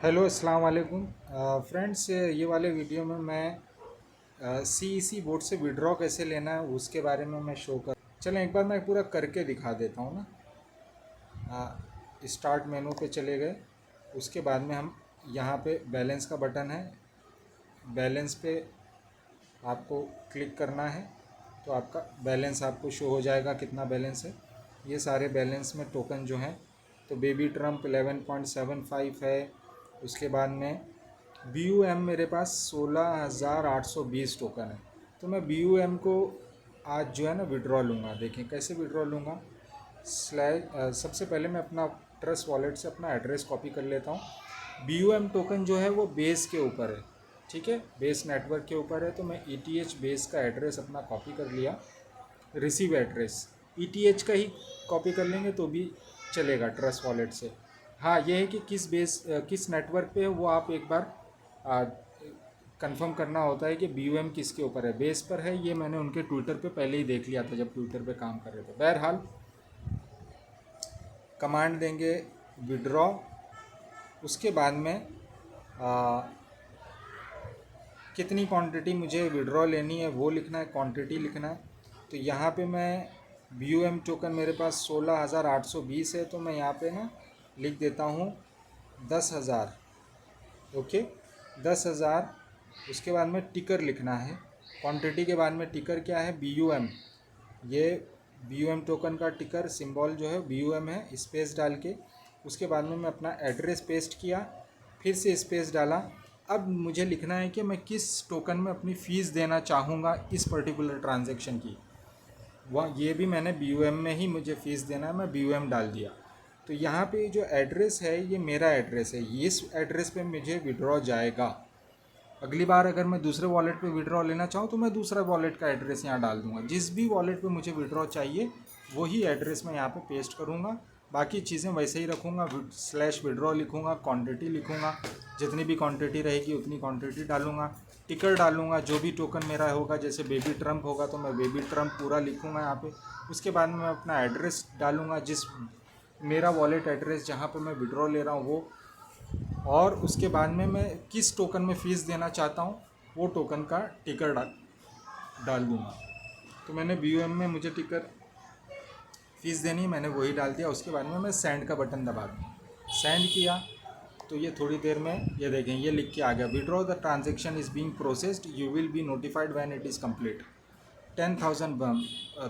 Hello अस्सलाम वालेकुम friends. ये वाले वीडियो में मैं सीईसी बोर्ड से विड्रॉ कैसे लेना है उसके बारे में मैं शो कर। चलें एक बार मैं पूरा करके दिखा देता हूँ ना। स्टार्ट मेनू पे चले गए, उसके बाद में हम यहाँ पे बैलेंस का बटन है, बैलेंस पे आपको क्लिक करना है तो आपका बैलेंस आपको शो हो जाएगा कितना बैलेंस है। ये सारे बैलेंस में टोकन जो हैं तो बेबी ट्रम्प 11.75 है। उसके बाद में BUM मेरे पास 16,820 टोकन है। तो मैं BUM को आज जो है ना विड्रॉ लूँगा। देखें कैसे विड्रॉ लूँगा। सबसे पहले मैं अपना ट्रस्ट वॉलेट से अपना एड्रेस कॉपी कर लेता हूँ। BUM टोकन जो है वो बेस के ऊपर है, ठीक है, बेस नेटवर्क के ऊपर है। तो मैं ETH बेस का एड्रेस अपना कॉपी कर लिया, रिसीव एड्रेस ETH का ही कॉपी कर लेंगे तो भी चलेगा ट्रस्ट वॉलेट से। हाँ, ये है कि किस नेटवर्क पे है वो आप एक बार कंफर्म करना होता है कि BUM किसके ऊपर है, बेस पर है। ये मैंने उनके ट्विटर पे पहले ही देख लिया था जब ट्विटर पे काम कर रहे थे। बहरहाल कमांड देंगे विड्रॉ, उसके बाद में कितनी क्वांटिटी मुझे विड्रॉ लेनी है वो लिखना है, क्वांटिटी लिखना है। तो यहाँ पे मैं BUM टोकन मेरे पास 16,820 है तो मैं यहाँ पे ना लिख देता हूँ 10,000। ओके, 10,000। उसके बाद में टिकर लिखना है, क्वांटिटी के बाद में टिकर क्या है, BUM। ये BUM टोकन का टिकर सिंबल जो है BUM है, स्पेस डाल के। उसके बाद में मैं अपना एड्रेस पेस्ट किया, फिर से स्पेस डाला। अब मुझे लिखना है कि मैं किस टोकन में अपनी फ़ीस देना चाहूँगा इस पर्टिकुलर ट्रांजैक्शन की। वह ये भी मैंने BUM में ही मुझे फ़ीस देना है, मैं BUM डाल दिया। तो यहाँ पे जो एड्रेस है ये मेरा एड्रेस है, इस एड्रेस पे मुझे विड्रॉ जाएगा। अगली बार अगर मैं दूसरे वॉलेट पे विड्रॉ लेना चाहूँ तो मैं दूसरा वॉलेट का एड्रेस यहाँ डाल दूँगा। जिस भी वॉलेट पे मुझे विड्रॉ चाहिए वही एड्रेस मैं यहाँ पे पेस्ट करूँगा। बाकी चीज़ें वैसे ही रखूँगा, स्लैश विड्रॉ लिखूँगा, क्वांटिटी लिखूँगा, जितनी भी क्वांटिटी रहेगी उतनी क्वांटिटी डालूँगा, टिकर डालूँगा, जो भी टोकन मेरा होगा। जैसे बेबी ट्रम्प होगा तो मैं बेबी ट्रम्प पूरा लिखूँगा यहाँ पे। उसके बाद में मैं अपना एड्रेस डालूँगा, जिस मेरा वॉलेट एड्रेस जहाँ पे मैं विड्रॉ ले रहा हूँ वो, और उसके बाद में मैं किस टोकन में फ़ीस देना चाहता हूँ वो टोकन का टिकर डाल दूँगा। तो मैंने BUM में मुझे टिकर फ़ीस देनी है, मैंने वही डाल दिया। उसके बाद में मैं सेंड का बटन दबा दूँ, सेंड किया तो ये थोड़ी देर में ये देखें ये लिख के आ गया, withdraw the transaction is being processed, you will be notified when it is complete. 10,000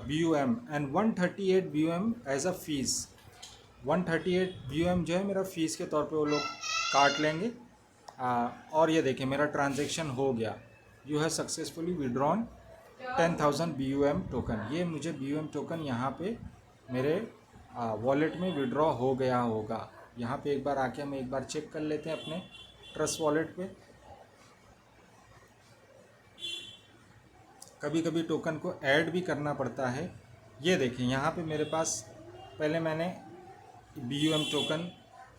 BUM and 138 BUM as a fee. 138 BUM जो है मेरा फ़ीस के तौर पे वो लोग काट लेंगे। और ये देखें मेरा ट्रांजैक्शन हो गया, you have successfully withdrawn 10,000 BUM token. ये मुझे BUM टोकन यहाँ पे मेरे वॉलेट में विड्रॉ हो गया होगा। यहाँ पे एक बार आके हम एक बार चेक कर लेते हैं अपने ट्रस्ट वॉलेट पे। कभी कभी टोकन को ऐड भी करना पड़ता है। ये देखें यहाँ पे मेरे पास पहले मैंने BUM टोकन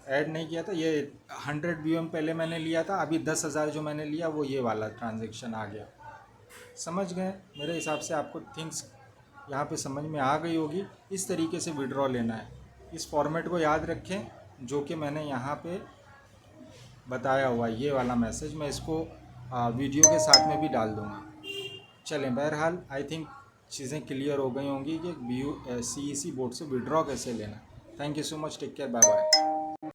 ऐड नहीं किया था, ये 100 BUM पहले मैंने लिया था, अभी 10,000 जो मैंने लिया वो ये वाला ट्रांजैक्शन आ गया। समझ गए मेरे हिसाब से, आपको थिंग्स यहाँ पे समझ में आ गई होगी। इस तरीके से विड्रॉ लेना है, इस फॉर्मेट को याद रखें जो कि मैंने यहाँ पे बताया हुआ है। ये वाला मैसेज मैं इसको वीडियो के साथ में भी डाल दूँगा। चलें, बहरहाल आई थिंक चीज़ें क्लियर हो गई होंगी कि CEC बोर्ड से विड्रॉ कैसे लेना। Thank you so much, take care, bye bye.